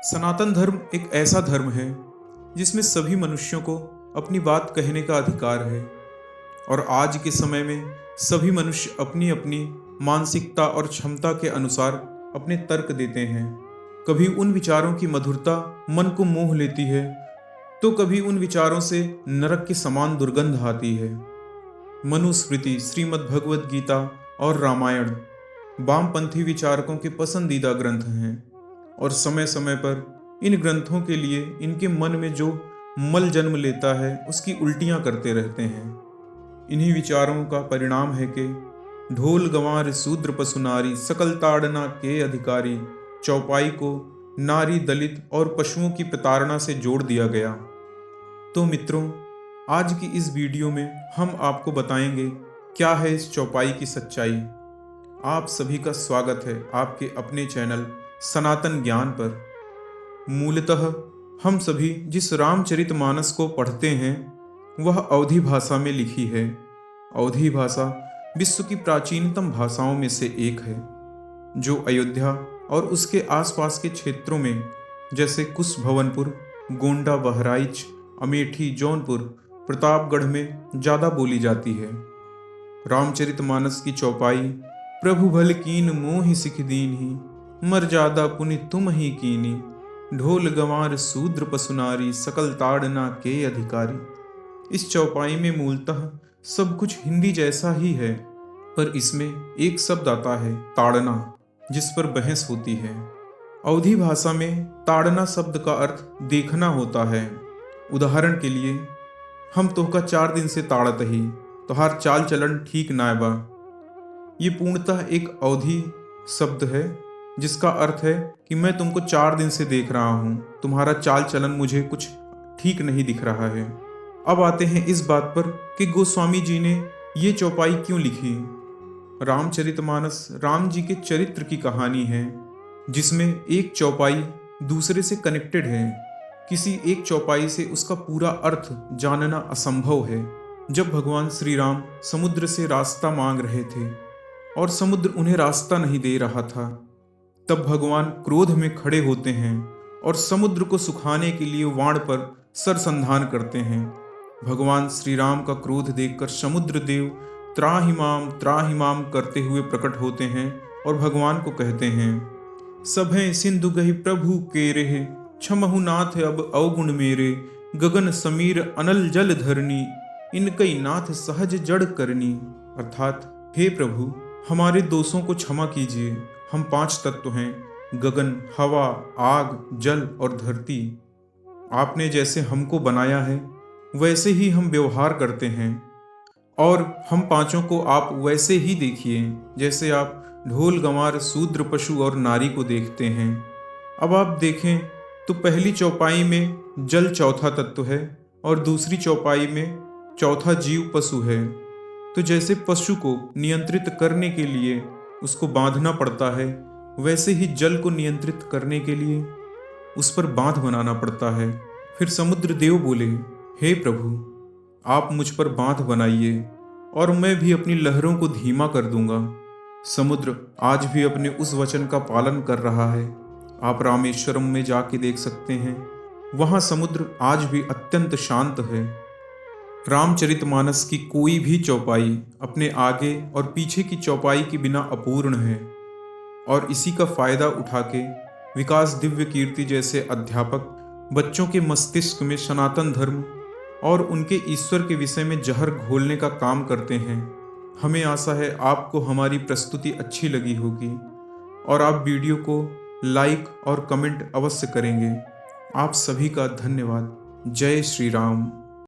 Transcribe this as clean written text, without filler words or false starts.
सनातन धर्म एक ऐसा धर्म है जिसमें सभी मनुष्यों को अपनी बात कहने का अधिकार है और आज के समय में सभी मनुष्य अपनी अपनी मानसिकता और क्षमता के अनुसार अपने तर्क देते हैं। कभी उन विचारों की मधुरता मन को मोह लेती है तो कभी उन विचारों से नरक के समान दुर्गंध आती है। मनुस्मृति, श्रीमद् भगवद गीता और रामायण वामपंथी विचारकों के पसंदीदा ग्रंथ हैं और समय समय पर इन ग्रंथों के लिए इनके मन में जो मल जन्म लेता है उसकी उल्टियां करते रहते हैं। इन्हीं विचारों का परिणाम है कि ढोल गंवार शूद्र पशु नारी सकल ताड़ना के अधिकारी चौपाई को नारी, दलित और पशुओं की प्रताड़ना से जोड़ दिया गया। तो मित्रों, आज की इस वीडियो में हम आपको बताएंगे क्या है इस चौपाई की सच्चाई। आप सभी का स्वागत है आपके अपने चैनल सनातन ज्ञान पर। मूलतः हम सभी जिस रामचरितमानस को पढ़ते हैं वह अवधी भाषा में लिखी है। अवधी भाषा विश्व की प्राचीनतम भाषाओं में से एक है जो अयोध्या और उसके आसपास के क्षेत्रों में जैसे कुशभवनपुर, गोंडा, बहराइच, अमेठी, जौनपुर, प्रतापगढ़ में ज़्यादा बोली जाती है। रामचरितमानस की चौपाई प्रभु भल कीन मोहि सिख दीन्ही मर्यादा पुनि तुम ही कीनी ढोल गंवार शूद्र पशु नारी सकल ताड़ना के अधिकारी। इस चौपाई में मूलतः सब कुछ हिंदी जैसा ही है, पर इसमें एक शब्द आता है ताड़ना, जिस पर बहस होती है। अवधी भाषा में ताड़ना शब्द का अर्थ देखना होता है। उदाहरण के लिए, हम तोहका 4 दिन से ताड़त ही, तोहार चाल चलन ठीक नाय बा। ये पूर्णतः एक अवधी शब्द है जिसका अर्थ है कि मैं तुमको 4 दिन से देख रहा हूँ, तुम्हारा चाल चलन मुझे कुछ ठीक नहीं दिख रहा है। अब आते हैं इस बात पर कि गोस्वामी जी ने ये चौपाई क्यों लिखी। रामचरितमानस राम जी के चरित्र की कहानी है जिसमें एक चौपाई दूसरे से कनेक्टेड है। किसी एक चौपाई से उसका पूरा अर्थ जानना असंभव है। जब भगवान श्री राम समुद्र से रास्ता मांग रहे थे और समुद्र उन्हें रास्ता नहीं दे रहा था, तब भगवान क्रोध में खड़े होते हैं और समुद्र को सुखाने के लिए वाण पर सरसंधान करते हैं। भगवान श्री राम का क्रोध देखकर समुद्र देव त्राहिमाम करते हुए प्रकट होते हैं और भगवान को कहते हैं, सभे सिंधु गहि प्रभु के रेह क्षमहु नाथ अब अवगुण मेरे गगन समीर अनल जल धरनी इनकई नाथ सहज जड़ करनी। अर्थात, हे प्रभु, हमारे दोषों को क्षमा कीजिए। हम 5 तत्व हैं, गगन, हवा, आग, जल और धरती। आपने जैसे हमको बनाया है वैसे ही हम व्यवहार करते हैं और हम पांचों को आप वैसे ही देखिए जैसे आप ढोल गंवार शूद्र पशु और नारी को देखते हैं। अब आप देखें तो पहली चौपाई में जल चौथा तत्व है और दूसरी चौपाई में चौथा जीव पशु है। तो जैसे पशु को नियंत्रित करने के लिए उसको बांधना पड़ता है, वैसे ही जल को नियंत्रित करने के लिए उस पर बांध बनाना पड़ता है। फिर समुद्र देव बोले, हे प्रभु, आप मुझ पर बांध बनाइए और मैं भी अपनी लहरों को धीमा कर दूंगा। समुद्र आज भी अपने उस वचन का पालन कर रहा है। आप रामेश्वरम में जाके देख सकते हैं, वहां समुद्र आज भी अत्यंत शांत है। रामचरितमानस की कोई भी चौपाई अपने आगे और पीछे की चौपाई के बिना अपूर्ण है और इसी का फायदा उठा के विकास दिव्य कीर्ति जैसे अध्यापक बच्चों के मस्तिष्क में सनातन धर्म और उनके ईश्वर के विषय में जहर घोलने का काम करते हैं। हमें आशा है आपको हमारी प्रस्तुति अच्छी लगी होगी और आप वीडियो को लाइक और कमेंट अवश्य करेंगे। आप सभी का धन्यवाद। जय श्री राम।